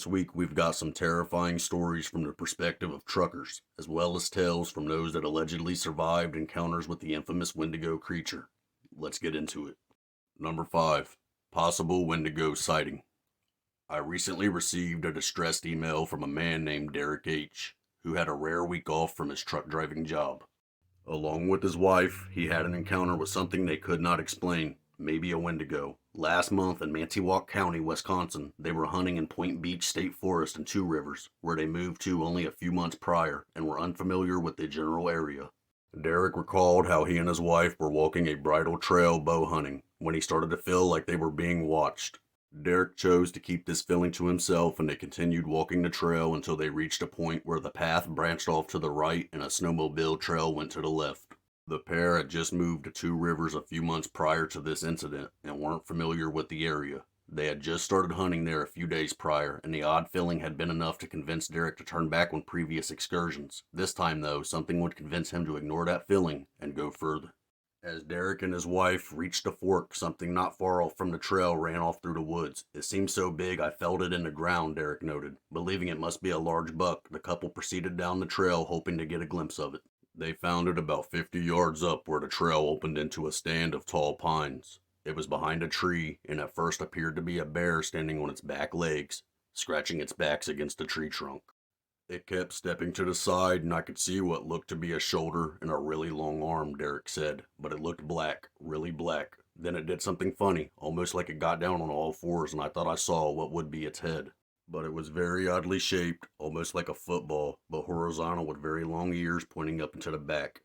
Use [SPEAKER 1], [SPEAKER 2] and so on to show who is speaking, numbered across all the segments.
[SPEAKER 1] This week we've got some terrifying stories from the perspective of truckers, as well as tales from those that allegedly survived encounters with the infamous Wendigo creature. Let's get into it. Number 5. Possible Wendigo sighting. I recently received a distressed email from a man named Derek H., who had a rare week off from his truck driving job. Along with his wife, he had an encounter with something they could not explain, maybe a Wendigo. Last month in Manitowoc County, Wisconsin, they were hunting in Point Beach State Forest and Two Rivers, where they moved to only a few months prior and were unfamiliar with the general area. Derek recalled how he and his wife were walking a bridle trail bow hunting when he started to feel like they were being watched. Derek chose to keep this feeling to himself, and they continued walking the trail until they reached a point where the path branched off to the right and a snowmobile trail went to the left. The pair had just moved to Two Rivers a few months prior to this incident and weren't familiar with the area. They had just started hunting there a few days prior, and the odd feeling had been enough to convince Derek to turn back on previous excursions. This time, though, something would convince him to ignore that feeling and go further. As Derek and his wife reached a fork, something not far off from the trail ran off through the woods. It seemed so big I felt it in the ground, Derek noted. Believing it must be a large buck, the couple proceeded down the trail hoping to get a glimpse of it. They found it about 50 yards up where the trail opened into a stand of tall pines. It was behind a tree and at first appeared to be a bear standing on its back legs, scratching its backs against a tree trunk. It kept stepping to the side, and I could see what looked to be a shoulder and a really long arm, Derek said, but it looked black, really black. Then it did something funny, almost like it got down on all fours, and I thought I saw what would be its head. But it was very oddly shaped, almost like a football, but horizontal with very long ears pointing up into the back.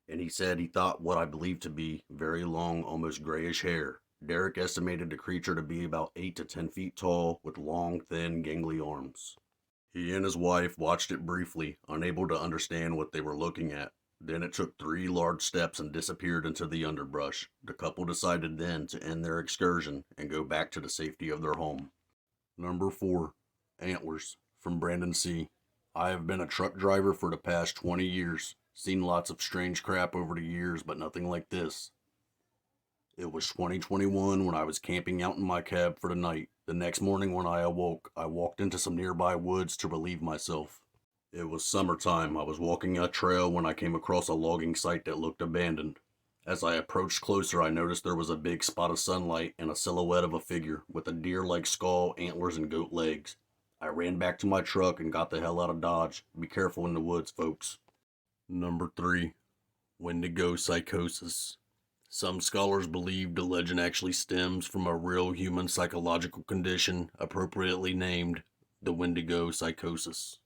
[SPEAKER 1] And he said he thought what I believed to be very long, almost grayish hair. Derek estimated the creature to be about 8 to 10 feet tall, with long, thin, gangly arms. He and his wife watched it briefly, unable to understand what they were looking at. Then it took 3 large steps and disappeared into the underbrush. The couple decided then to end their excursion and go back to the safety of their home. Number 4. Antlers, from Brandon C. I have been a truck driver for the past 20 years. Seen lots of strange crap over the years, but nothing like this. It was 2021 when I was camping out in my cab for the night. The next morning when I awoke, I walked into some nearby woods to relieve myself. It was summertime. I was walking a trail when I came across a logging site that looked abandoned. As I approached closer, I noticed there was a big spot of sunlight and a silhouette of a figure with a deer-like skull, antlers, and goat legs. I ran back to my truck and got the hell out of Dodge. Be careful in the woods, folks. Number 3. Wendigo psychosis. Some scholars believe the legend actually stems from a real human psychological condition appropriately named the Wendigo psychosis.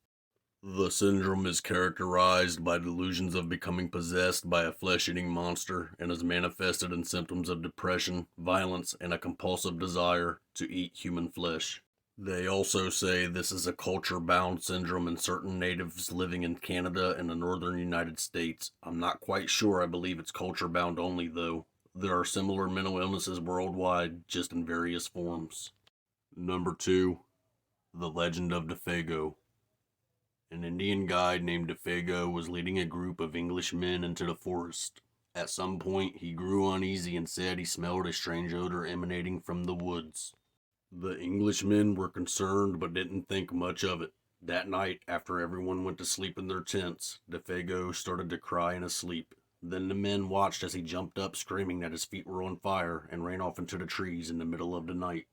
[SPEAKER 1] The syndrome is characterized by delusions of becoming possessed by a flesh-eating monster and is manifested in symptoms of depression, violence, and a compulsive desire to eat human flesh. They also say this is a culture-bound syndrome in certain natives living in Canada and the northern United States. I'm not quite sure. I believe it's culture-bound only, though. There are similar mental illnesses worldwide, just in various forms. Number 2. The Legend of Defago. An Indian guide named Defago was leading a group of English men into the forest. At some point, he grew uneasy and said he smelled a strange odor emanating from the woods. The Englishmen were concerned but didn't think much of it. That night, after everyone went to sleep in their tents, Defago started to cry in his sleep. Then the men watched as he jumped up screaming that his feet were on fire and ran off into the trees in the middle of the night.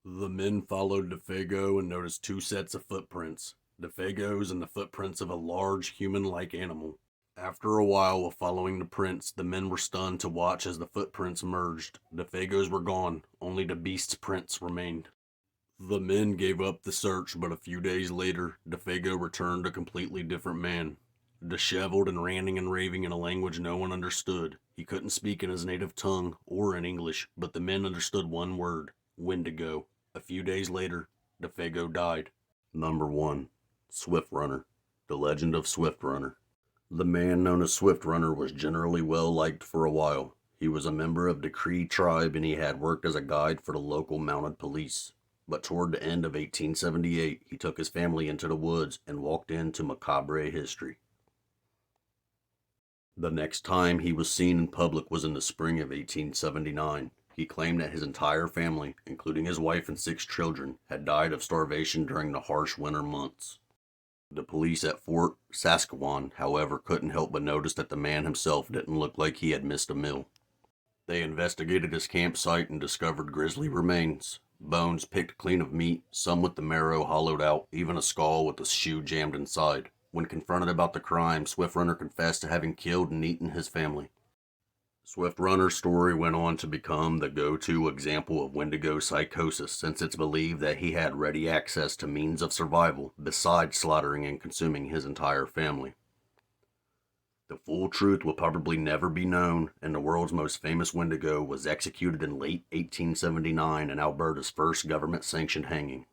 [SPEAKER 1] The men followed Defago and noticed 2 sets of footprints, Defago's and the footprints of a large human-like animal. After a while of following the prints, the men were stunned to watch as the footprints merged. Defago's were gone, only the beast's prints remained. The men gave up the search, but a few days later, Defago returned a completely different man. Disheveled and ranting and raving in a language no one understood. He couldn't speak in his native tongue or in English, but the men understood one word: Wendigo. A few days later, Defago died. Number 1. Swift Runner. The Legend of Swift Runner. The man known as Swift Runner was generally well liked for a while. He was a member of the Cree tribe and he had worked as a guide for the local mounted police. But toward the end of 1878, he took his family into the woods and walked into macabre history. The next time he was seen in public was in the spring of 1879. He claimed that his entire family, including his wife and 6 children, had died of starvation during the harsh winter months. The police at Fort Saskatchewan, however, couldn't help but notice that the man himself didn't look like he had missed a meal. They investigated his campsite and discovered grisly remains. Bones picked clean of meat, some with the marrow hollowed out, even a skull with a shoe jammed inside. When confronted about the crime, Swift Runner confessed to having killed and eaten his family. Swift Runner's story went on to become the go-to example of Wendigo psychosis, since it's believed that he had ready access to means of survival besides slaughtering and consuming his entire family. The full truth will probably never be known, and the world's most famous Wendigo was executed in late 1879 in Alberta's first government-sanctioned hanging.